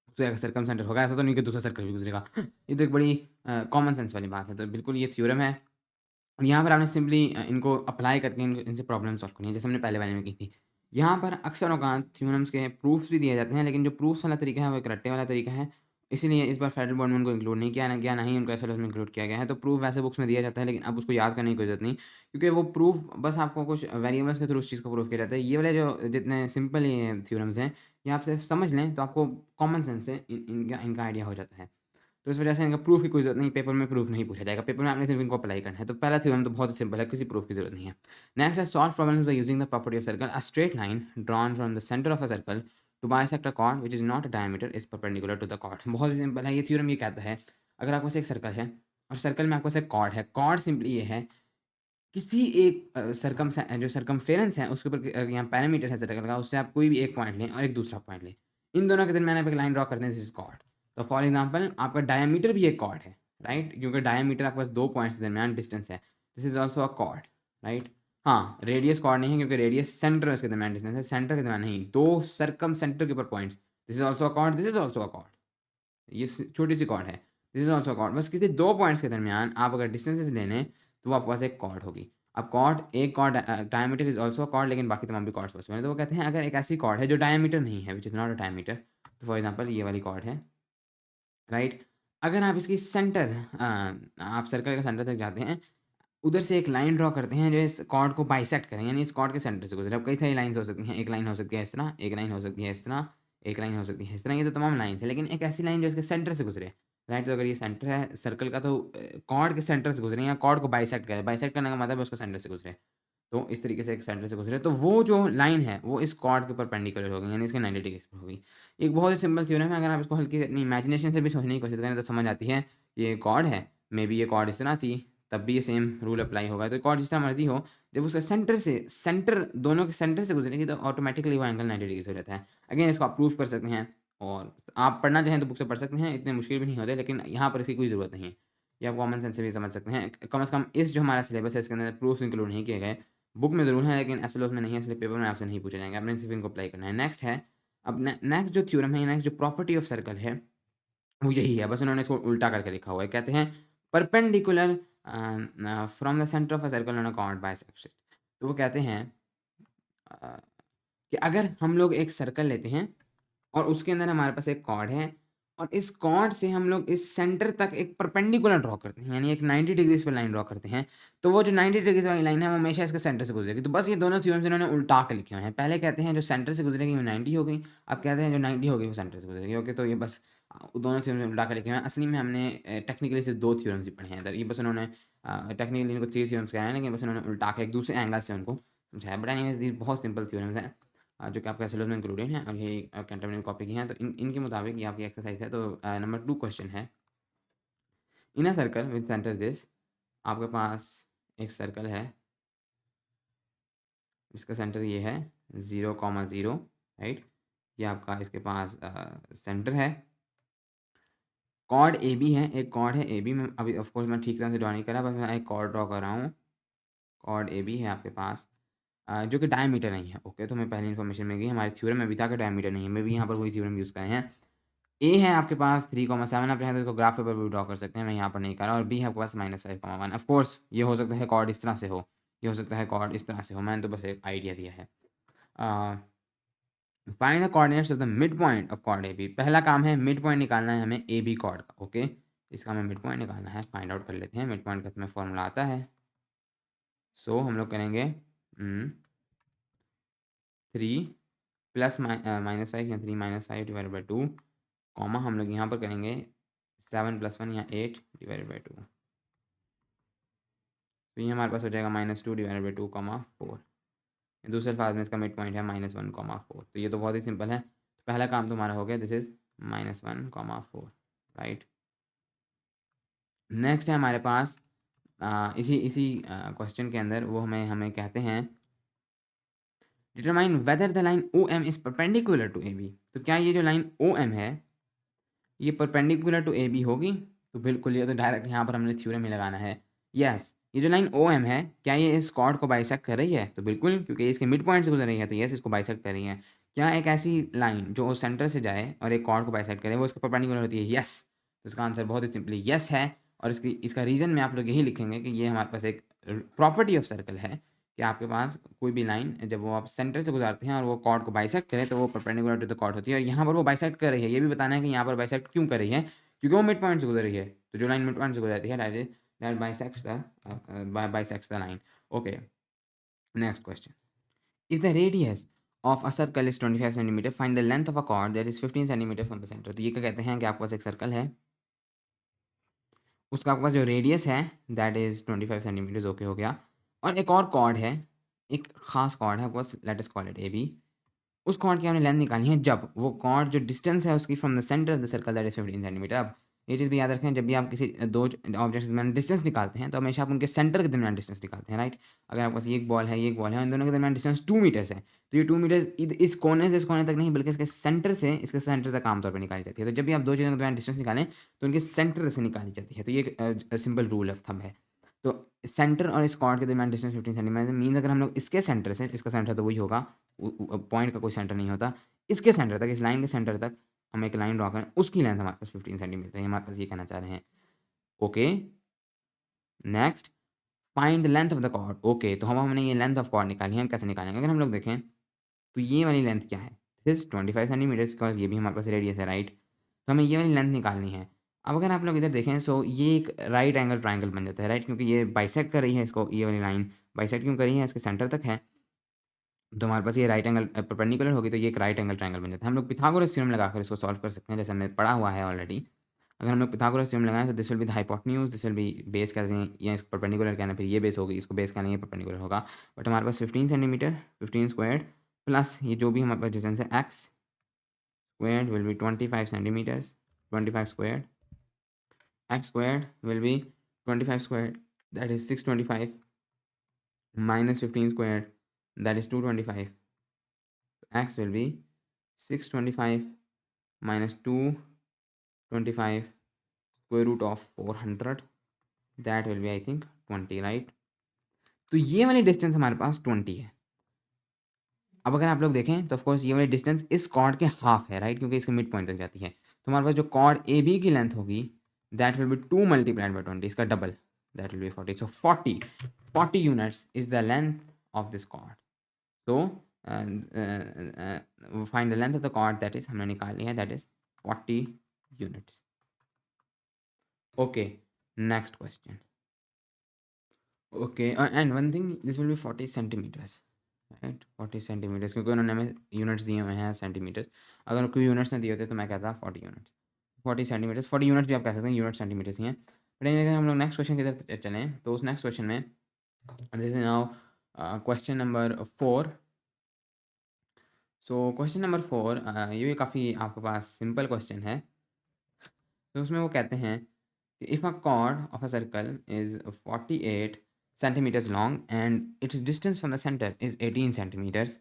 उससे सर्कमसेंटर होगा। ऐसा तो नहीं कि दूसरा सर्कल भी गुजरेगा। ये तो एक बड़ी कॉमन सेंस वाली बात है। तो बिल्कुल ये थ्योरम है और यहाँ पर आपने सिंपली इनको अप्लाई करके इनसे प्रॉब्लम सॉल्व करनी है, जैसे हमने पहले वाले में की थी। यहाँ पर अक्सर औकात थ्योरम्स के प्रूफ्स भी दिए जाते हैं, लेकिन जो प्रूफ्स वाला तरीका है वो एक रट्टे वाला तरीका है। इसीलिए इस बार फेडरल बोर्ड में उनको इंक्लूड नहीं किया गया, ना ही उनको एसएलओएस में इंक्लूड किया गया है। तो प्रूफ वैसे बुक्स में दिया जाता है, लेकिन अब उसको याद करने की कोई ज़रूरत नहीं, क्योंकि वो प्रूफ बस आपको कुछ वेरिएबल्स के थ्रू उस चीज़ को प्रूफ किया जाता है। ये वाले जो जितने सिंपल ये थ्योरम्स हैं, ये आप सिर्फ समझ लें तो आपको कॉमन सेंस से इनका आइडिया हो जाता है। तो इस वजह से इनका प्रूफ की कोई ज़रूरत नहीं, पेपर में प्रूफ नहीं पूछा जाएगा। पेपर में आपने सिर्फ इनको अप्लाई करना है। तो पहला थ्योरम तो बहुत ही सिंपल है, किसी प्रूफ की ज़रूरत नहीं है। नेक्स्ट है, solve problems by using the property of circle. A straight line drawn from the centre of a circle to bisect a chord which is not a diameter is perpendicular to the chord. बहुत ही simple है। ये theorem ये कहता है, अगर आपके पास एक सर्कल है और सर्कल में आपके पास एक कॉर्ड है। कॉर्ड सिंपली ये है, किसी एक जो सर्कमफेरेंस है उसके ऊपर यहाँ पैरामीटर है सर्कल का, उससे आप कोई भी एक पॉइंट लें और एक दूसरा पॉइंट लें। इन दोनों के दरमियान आप एक लाइन ड्रॉ करते हैं, दिस इज कॉर्ड। तो फॉर एग्जांपल आपका डायमीटर भी एक कॉर्ड है, राइट, क्योंकि डायमीटर आपके पास 2 पॉइंट्स के दरमियान डिस्टेंस है। This is also a cord, right. हाँ, रेडियस कॉर्ड नहीं है क्योंकि रेडियस सेंटर इसके दरमियान डिस्टेंस है, सेंटर के दरमियान नहीं, 2 सर्कम सेंटर के ऊपर points. This is also a cord, this is also a cord. ये छोटी सी कॉर्ड है, दिस इज ऑल्सो कॉर्ड। बस किसी 2 पॉइंट्स के दरमियान आप अगर डिस्टेंसेस ले लें तो वो आपके पास एक कॉर्ड होगी। अब कॉर्ड, एक chord diameter is also chord, लेकिन बाकी तमाम भी कॉर्ड्स पॉसिबल है। तो वो कहते हैं अगर एक ऐसी कॉर्ड है जो डायमीटर नहीं है, which is not a diameter, तो फॉर एग्जांपल ये वाली कॉर्ड है, राइट। अगर आप इसकी सेंटर आप सर्कल के सेंटर तक जाते हैं, उधर से एक लाइन ड्रॉ करते हैं जो इस कॉर्ड को बाइसेक्ट करें, यानी इस कॉर्ड के सेंटर से गुजरे। अब कई सारी लाइन्स हो सकती हैं, एक लाइन हो सकती है इस तरह, एक लाइन हो सकती है इस तरह, एक लाइन हो सकती है इस तरह, ये तो तमाम लाइन्स हैं, लेकिन एक ऐसी लाइन जो इसके सेंटर से गुजरे, राइट। तो अगर ये सेंटर है सर्कल का तो कॉर्ड के सेंटर से गुजरे या कॉर्ड को बाइसेक्ट करे। बाइसेक्ट करने का मतलब है उसके सेंटर से गुजरे। तो इस तरीके से एक सेंटर से गुजरे तो वो जो लाइन है वो इस कॉर्ड के परपेंडिकुलर होगी, यानी इसके 90 डिग्री पर होगी। एक बहुत ही सिंपल थ्योरम है। अगर आप इसको हल्की अपनी इमेजिनेशन से भी सोचने की कोशिश करें तो समझ आती है। ये कॉर्ड है, मे बी ये कॉर्ड इस तरह थी, तब भी ये सेम रूल अप्लाई होगा। तो कॉर्ड जिस तरह मर्जी हो, जब उसका सेंटर दोनों के सेंटर से गुजरेगी तो ऑटोमेटिकली वो एंगल 90 डिग्री से हो जाता है। अगेन इसको आप प्रूफ कर सकते हैं और आप पढ़ना चाहें तो बुक से पढ़ सकते हैं, इतने मुश्किल भी नहीं होते, लेकिन यहाँ पर इसकी कोई ज़रूरत नहीं है। ये आप कॉमन सेंस से भी समझ सकते हैं। कम से कम इस जो हमारा सिलेबस है इसके अंदर प्रूफ्स इंक्लूड नहीं किए गए। बुक में ज़रूर है लेकिन एसएलओएस में नहीं है, इसलिए पेपर में आपसे नहीं पूछे जाएंगे। आपने सिर्फ इनको अप्लाई करना है। नेक्स्ट है, अब नेक्स्ट जो थ्योरम है, नेक्स्ट जो प्रॉपर्टी ऑफ सर्कल है वो यही है, बस उन्होंने इसको उल्टा करके लिखा हुआ है। कहते हैं perpendicular from the centre of a circle on a cord bisection. तो वो कहते हैं अ, कि अगर हम लोग एक सर्कल लेते हैं और उसके अंदर हमारे पास एक कॉर्ड है और इस कॉर्ड से हम लोग इस सेंटर तक एक परपेंडिकुलर ड्रॉ करते हैं, यानी एक 90 डिग्रीज़ पे लाइन ड्रॉ करते हैं, तो वो जो 90 डिग्रीज़ वाली लाइन है वो हमेशा इसके सेंटर से गुजरेगी। तो बस ये दोनों थ्योरम्स इन्होंने उल्टा के लिखे हुए हैं। पहले कहते हैं जो सेंटर से गुजरेगी वो 90 होगी, अब कहते हैं जो 90 होगी वो सेंटर से गुजरेगी। ओके, तो ये बस दोनों थ्योरम उल्टा कर लिखे हैं। असली में हमने टेक्निकली सिर्फ 2 थ्योरम्स ही पढ़े हैं, ये बस उन्होंने टेक्निकली इनको 3 थ्योरम्स कहे हैं, लेकिन बस उन्होंने उल्टा के एक दूसरे एंगल से उनको समझाया। बट एनीवेज़ ये बहुत सिंपल थ्योरम्स हैं जो कि आपका सिलेबस में इंक्लूडेड हैं और ये कैंटोनमेंट कॉपी की हैं। तो इनके मुताबिक ये आपकी एक्सरसाइज है। तो नंबर 2 क्वेश्चन है, in a circle with centre this, आपके पास एक सर्कल है, इसका सेंटर ये है 0,0, राइट। ये आपका इसके पास सेंटर है। कॉर्ड ए बी है, एक कॉर्ड है ए बी में, अभी ऑफ कोर्स मैं ठीक तरह से ड्रॉ नहीं करा, बस मैं एक कॉर्ड ड्रॉ कर रहा हूँ। कॉर्ड ए बी है आपके पास जो कि डायमीटर नहीं है। ओके, तो हमें पहली इन्फॉर्मेशन मिल गई, हमारे थ्योरम में भी था कि डायमीटर नहीं है, मैं भी यहाँ पर वही थ्योरम यूज़ करे हैं। ए है आपके पास 3,7, आप चाहें तो इसको ग्राफ पेपर पर भी ड्रॉ कर सकते हैं, मैं यहाँ पर नहीं कर रहा। और बी है आपके पास -5,1। ऑफ कोर्स ये हो सकता है कॉर्ड इस तरह से हो, ये हो सकता है कॉर्ड इस तरह से हो, मैंने तो बस एक आइडिया दिया है। Find the coordinates of the mid point of chord A B. पहला काम है मिड पॉइंट निकालना है हमें ए बी कॉर्ड का। ओके, इसका हमें मिड पॉइंट निकालना है, फाइंड आउट कर लेते हैं। मिड पॉइंट का हमें फॉर्मूला आता है। सो हम लोग करेंगे 3 प्लस -5 या 3 - 5 / 2, कॉमा हम लोग यहाँ पर करेंगे 7 + 1 या 8 / 2। तो ये हमारे पास हो जाएगा -2 / 2, 4। दूसरे अल्फाज में इसका मिड पॉइंट है -1, 4। तो ये तो बहुत ही सिंपल है। पहला काम तुम्हारा हो गया, दिस इज -1, 4, राइट। नेक्स्ट है हमारे पास इसी इसी क्वेश्चन के अंदर वो हमें कहते हैं determine whether the line O M is perpendicular to A B. तो क्या ये जो लाइन ओ एम है ये परपेंडिकुलर टू ए बी होगी? तो बिल्कुल, ये तो डायरेक्ट यहाँ पर हमने थ्योरम ही लगाना है। यस, ये जो लाइन ओ एम है क्या ये इस कॉर्ड को बाइसेक्ट कर रही है? तो बिल्कुल, क्योंकि इसके मिड पॉइंट से गुजर रही है, तो यस इसको बाइसेक्ट कर रही है। क्या एक ऐसी लाइन जो सेंटर से जाए और एक कॉर्ड को बाइसेक्ट करे वो इसके परपेंडिकुलर होती है? यस। तो इसका आंसर बहुत ही सिंपली यस है। और इसका रीज़न में आप लोग यही लिखेंगे कि ये हमारे पास एक प्रॉपर्टी ऑफ सर्कल है कि आपके पास कोई भी लाइन जब वो आप सेंटर से गुजारते हैं और वो कॉर्ड को बाइसेक्ट करे तो वो परपेंडिकुलर टू द कॉर्ड होती है। और यहाँ पर वो बाइसेक्ट कर रही है, ये भी बताना है कि यहाँ पर बाइसेक्ट क्यों कर रही है, क्योंकि वो मिड पॉइंट से गुजर रही है। तो जो लाइन मिड पॉइंट से गुजरती है that bisects the line. Okay, next question, if the radius of a circle is 25 centimetre, find the length of a cord that is 15 centimetre from the centre. तो ये क्या कहते हैं कि आपके पास एक सर्कल है, उसका आपके पास जो रेडियस है दैट इज़ 25 सेंटीमीटर्स। ओके हो गया। और एक और कॉर्ड है, एक ख़ास कॉर्ड है आपके पास, let us call it A B. उस कॉर्ड की हमने लेंथ निकालनी है जब वो कॉर्ड जो डिस्टेंस है उसकी from the centre of the circle that is 15 centimetre. अब ये चीज़ भी याद रखें, जब भी आप किसी दो ऑब्जेक्ट्स के दरमियान डिस्टेंस निकालते हैं तो हमेशा आप उनके सेंटर के दरमियान डिस्टेंस निकालते हैं, राइट। अगर आपके पास ये एक बॉल है, ये एक बॉल है, इन दोनों के दरमियान डिस्टेंस 2 मीटर्स है, तो ये 2 मीटर्स इस कोने से इस कोने तक नहीं बल्कि इसके सेंटर से इसके सेंटर तक आमतौर पर निकाली जाती है। तो जब भी आप दो चीज़ों के दरमियान डिस्टेंस निकालें तो उनके सेंटर से निकाली जाती है। तो ये एक सिंपल रूल ऑफ थंब है। तो सेंटर और इस कॉर्ड के दरमियान डिस्टेंस 15 सेंटीमीटर मीन अगर हम लोग इसके सेंटर से, इसका सेंटर तो वही होगा, पॉइंट का कोई सेंटर नहीं होता, इसके सेंटर तक, इस लाइन के सेंटर तक हम एक लाइन ड्रॉ करें, उसकी लेंथ हमारे पास 15 सेंटीमीटर है, हमारे पास ये कहना चाह रहे हैं। Okay, next, find the length of the chord. Okay, तो हमने ये लेंथ ऑफ कॉर्ड निकाली है, हम कैसे निकालेंगे? अगर हम लोग देखें तो ये वाली लेंथ क्या है, दिस 25 सेंटीमीटर, बिकॉज ये भी हमारे पास रेडियस है, राइट। तो हमें ये वाली लेंथ निकालनी है। अब अगर आप लोग इधर देखें, सो ये एक राइट एंगल ट्राइंगल बन जाता है, राइट, क्योंकि ये बाइसेक्ट कर रही है इसको, ये वाली लाइन बाइसेक्ट क्यों कर रही है, इसके सेंटर तक है, तो हमारे पास ये राइट एंगल परपेंडिकुलर होगी, तो ये एक राइट एंगल ट्रायंगल बन जाता है। हम लोग पिथागोरस थ्योरम लगाकर इसको सॉल्व कर सकते हैं, जैसे हमने पढ़ा हुआ है ऑलरेडी। अगर हम लोग पिथागोरस थ्योरम लगाएं तो this will be the hypotenuse, this will B base कहते हैं, या इसको परपेंडिकुलर कहना, फिर ये बेस होगी, इसको बेस कहना, ये परपेंडिकुलर होगा। बट हमारे पास 15 सेंटीमीटर 15 स्क्वायर प्लस ये जो भी हमारे पास डिस्टेंस है x square will be 25 centimetres, 25 square, x square will be 25 square that is 625 minus 15 squared that is 225. X will be 625 minus 225 square root of 400, that will be I think 20, right। तो ये वाली distance हमारे पास 20 है। अब अगर आप लोग देखें तो ऑफकोर्स ये वाली डिस्टेंस इस कॉर्ड के हाफ है, राइट, क्योंकि इसके मिड पॉइंट तक जाती है। तो हमारे पास जो कॉर्ड ए बी की लेंथ होगी दैट विल बी 2 × 20, इसका डबल, दैट विल बी 40। सो 40 units is the length of this chord. तो find the length of the chord that is हमने निकालनी है, that is 40 units. Okay, next question. Okay, and one thing, this will be 40 centimetres, right, 40 centimetres, क्योंकि उन्होंने हमें units दिए हुए हैं सेंटीमीटर्स। अगर कोई यूनिट्स नहीं दिए होते तो मैं कहता 40 यूनिट्स। 40 सेंटीमीटर्स, 40 यूनिट्स भी आप कह सकते हैं, यूनिट सेंटीमीटर्स ही हैं। बट अगर हम लोग नेक्स्ट क्वेश्चन की तरफ चलें तो उस नेक्स्ट क्वेश्चन में this is now question number 4। So question number 4 ये भी काफ़ी आपके पास सिंपल क्वेश्चन है। तो उसमें वो कहते हैं कि if a chord of a circle is 48 centimetres long and its distance from the centre is 18 centimetres,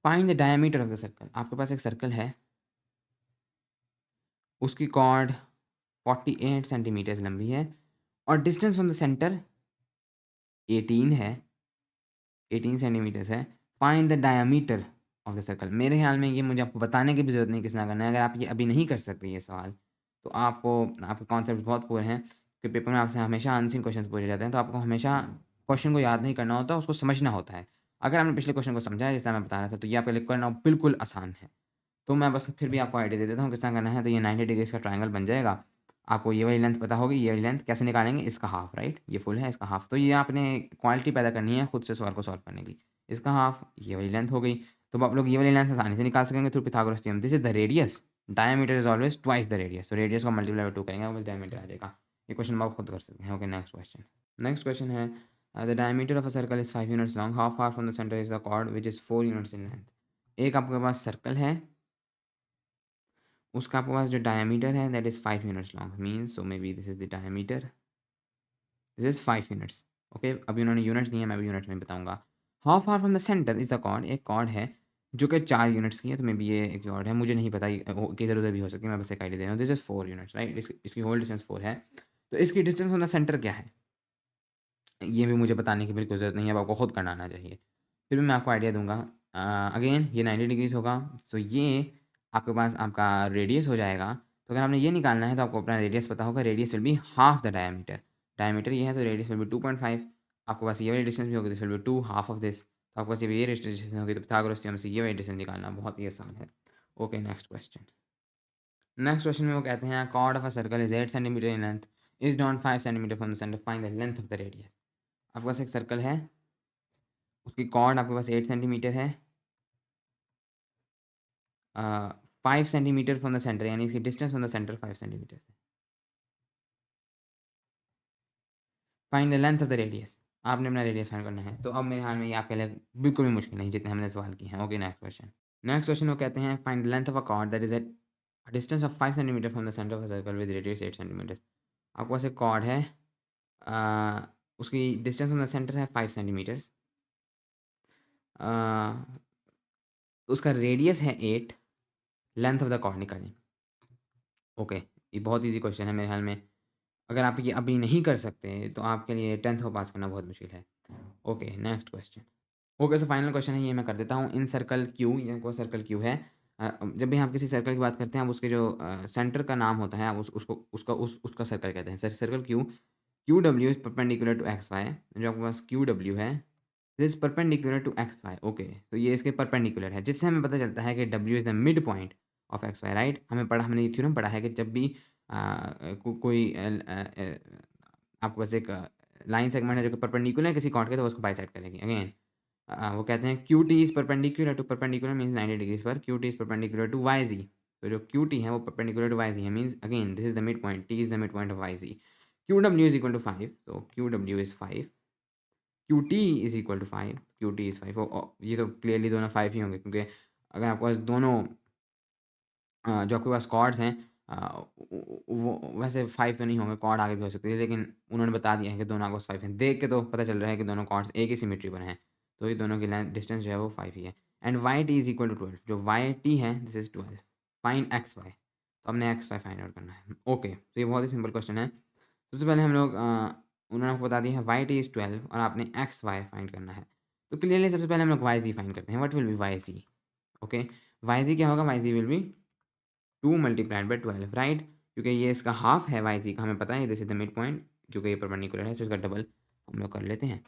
find the diameter of the circle. आपके पास एक सर्कल है, उसकी कॉर्ड 48 सेंटीमीटर्स लंबी है और डिस्टेंस फ्रॉम द सेंटर 18 है, 18 सेंटीमीटर्स है। Find the diameter of the circle. मेरे ख्याल में ये मुझे आपको बताने की भी ज़रूरत नहीं किसना करना है। अगर आप ये अभी नहीं कर सकते ये सवाल, तो आपको आपके कॉन्सेप्ट बहुत पुअर हैं कि पेपर में आपसे हमेशा अनसीन क्वेश्चन पूछे जाते हैं, तो आपको हमेशा क्वेश्चन को याद नहीं करना होता, उसको समझना होता है। अगर आपने पिछले क्वेश्चन को समझा है, जैसा मैं बता रहा था, तो ये आपके लिए करना बिल्कुल आसान है। तो मैं बस फिर भी आपको आइडिया दे देता हूँ किस तरह करना है। तो ये 90 डिग्रीज़ का ट्रायंगल बन जाएगा। आपको ये वाली लेंथ पता होगी, ये वाली लेंथ कैसे निकालेंगे, इसका हाफ, राइट? ये फुल है, इसका हाफ। तो ये आपने क्वांटिटी पैदा करनी है खुद से सवाल को सॉल्व करने की। इसका हाफ, ये वाली लेंथ हो गई। तो अब आप लोग ये वाली लेंथ आसानी से निकाल सकेंगे through Pythagoras theorem. This is the radius, diameter is always twice the radius. तो रेडियस को मल्टीप्लाई बाय 2 करेंगे, बस डायमीटर आ जाएगा। ये क्वेश्चन आप खुद कर सकते हैं। Okay, next question. Next question है the diameter of a circle is 5 units long, how far from the centre is the chord which is 4 units in length. एक आपके पास सर्कल है, उसका आपके पास जो डायमीटर है that is 5 units long, means so may be this is the diameter, this is 5 units. Okay, अभी उन्होंने units दिए हैं, मैं भी यूनिट्स में बताऊंगा। How far from the centre is the chord, एक कॉर्ड है जो कि 4 यूनिट्स की है, तो मे बी ये एक कॉर्ड है, मुझे नहीं पता कि इधर उधर भी हो सकती है, मैं बस एक आइडिया दे रहा हूँ। This is 4 units, right? इसकी होल डिस्टेंस 4 है। तो इसकी डिस्टेंस फ्रॉम द सेंटर क्या है, ये भी मुझे बताने की बिल्कुल ज़रूरत नहीं है, अब आपको खुद करना आना चाहिए। फिर भी मैं आपको आइडिया दूंगा। अगेन ये 90 डिग्रीज़ होगा, सो ये आपके पास आपका रेडियस हो जाएगा। तो अगर आपने ये निकालना है तो आपको अपना रेडियस पता होगा, radius will be half the diameter. Diameter ये है, तो रेडियस विल बी 2.5। आपके पास ये वाली डिस्टेंस भी होगी, this will be 2 half of this. तो आपके पास ये डिस्टेंस होगी, तो पिथागोरस थ्योरम से ये वाली डिस्टेंस निकालना बहुत ही आसान है। Okay, next question. Next question में वो कहते हैं chord of a circle is 8 centimetre in length, is down 5 centimetre from the centre, find the length of the radius. आपके पास एक सर्कल है, उसकी कॉर्ड आपके पास 8 सेंटीमीटर है, 5 सेंटीमीटर फ्रॉम द सेंटर, यानी इसकी distance from the centre 5 centimetre है। Find the length of the radius. आपने अपना रेडियस फाइंड करना है। तो अब मेरे ख्याल में ये आपके लिए बिल्कुल भी मुश्किल नहीं, जितने हमने सवाल किए हैं। Okay, next question. Next question वो कहते हैं find the length of a cord that is at distance of 5 centimetre from the centre of a circle with radius 8 centimetre. आपके पास एक कॉर्ड है, उसकी डिस्टेंस फ्रॉम द सेंटर है 5 centimetres, उसका रेडियस है 8, लेंथ ऑफ द कॉर्ड निकालें। Okay, ये बहुत ईजी क्वेश्चन है मेरे ख्याल में। अगर आप ये अभी नहीं कर सकते तो आपके लिए 10th को पास करना बहुत मुश्किल है। Okay, next question. Okay, so final question है, ये मैं कर देता हूँ। इन सर्कल क्यू, ये कोई सर्कल क्यू है। जब भी आप किसी सर्कल की बात करते हैं, आप उसके जो सेंटर का नाम होता है, आप उसका सर्कल कहते हैं। Circle Q, Q W is perpendicular to x y. जो आपके पास क्यू डब्ल्यू है, this perpendicular to x y. Okay, तो ये इसके परपेंडिकुलर है, जिससे हमें पता चलता है कि W is the mid point of x y, right? हमने ये थ्योरम पढ़ा है कि जब भी कोई आपके पास एक लाइन सेगमेंट है जो कि परपेंडिकुलर है किसी कॉर्ड के, तो उसको बाइसेक्ट करेगी। अगेन वो कहते हैं Q T is perpendicular to, perpendicular means 90 degrees पर, Q T is perpendicular to Y G. तो जो क्यू टी है वो परपेंडिकुलर टू वाई जी है, means again this is the mid point, T is the mid point of Y G. Q W is equal to 5, तो Q W is 5, Q T is equal to 5, Q T is 5। ये तो clearly दोनों 5 ही होंगे, क्योंकि अगर आपके पास दोनों जो आपके पास कॉर्ड्स हैं वो वैसे 5 तो नहीं होंगे, कॉर्ड आगे भी हो सकती है, लेकिन उन्होंने बता दिया है कि दोनों आपके पास 5 हैं। देख के तो पता चल रहा है कि दोनों कॉर्ड्स एक ही सिमेट्री पर हैं, तो ये दोनों की लेंथ डिस्टेंस जो है वो 5 ही है। And Y T is equal to 12, जो वाई टी है this is 12। Find X Y, तो हमने एक्स वाई फाइंड आउट करना है। ओके, तो ये बहुत ही सिंपल क्वेश्चन है। सबसे पहले हम लोग उन्होंने आपको बता दिया है वाई टी इज़ 12 और आपने एक्स वाई फाइंड करना है। तो क्लियरली सबसे पहले हम लोग वाई जी फाइंड करते हैं। What will be Y G? Okay, Y G क्या होगा? Y G will be 2 multiplied by 12, right? क्योंकि ये इसका हाफ है वाई जी का, हमें पता है this is the mid point, क्योंकि ये परपेंडिकुलर है, तो इसका डबल हम लोग कर लेते हैं।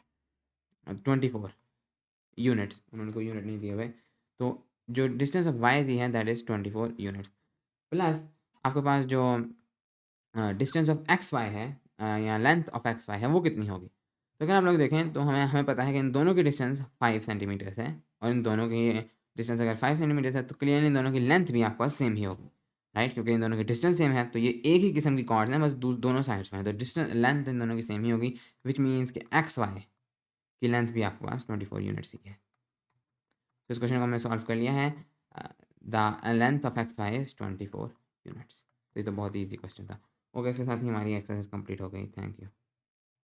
24 यूनिट्स, उन्होंने कोई यूनिट नहीं दिए हुए, तो जो डिस्टेंस ऑफ वाई जी है दैट इज 24 यूनिट्स, प्लस आपके पास जो डिस्टेंस ऑफ एक्स वाई है या लेंथ ऑफ एक्स वाई है वो कितनी होगी? तो अगर आप लोग देखें तो हमें हमें पता है कि इन दोनों की डिस्टेंस 5 सेंटीमीटर्स है, और इन दोनों की डिस्टेंस अगर 5 सेंटीमीटर्स है, तो क्लियरली इन दोनों की लेंथ भी आपके पास सेम ही होगी, राइट, क्योंकि इन दोनों की डिस्टेंस सेम है, तो ये एक ही किस्म की कॉर्ड्स हैं, बस दोनों साइड्स में है, तो डिस्टेंस लेंथ इन दोनों की सेम ही होगी, विच मीन्स कि एक्स वाई की लेंथ भी आपके पास 24 यूनिट्स ही है। तो इस क्वेश्चन को हमने सॉल्व कर लिया है। The length of x Y is 24 units. तो ये तो बहुत ही ईजी क्वेश्चन था। ओके, इसके साथ ही हमारी एक्सरसाइज कंप्लीट हो गई। Thank you.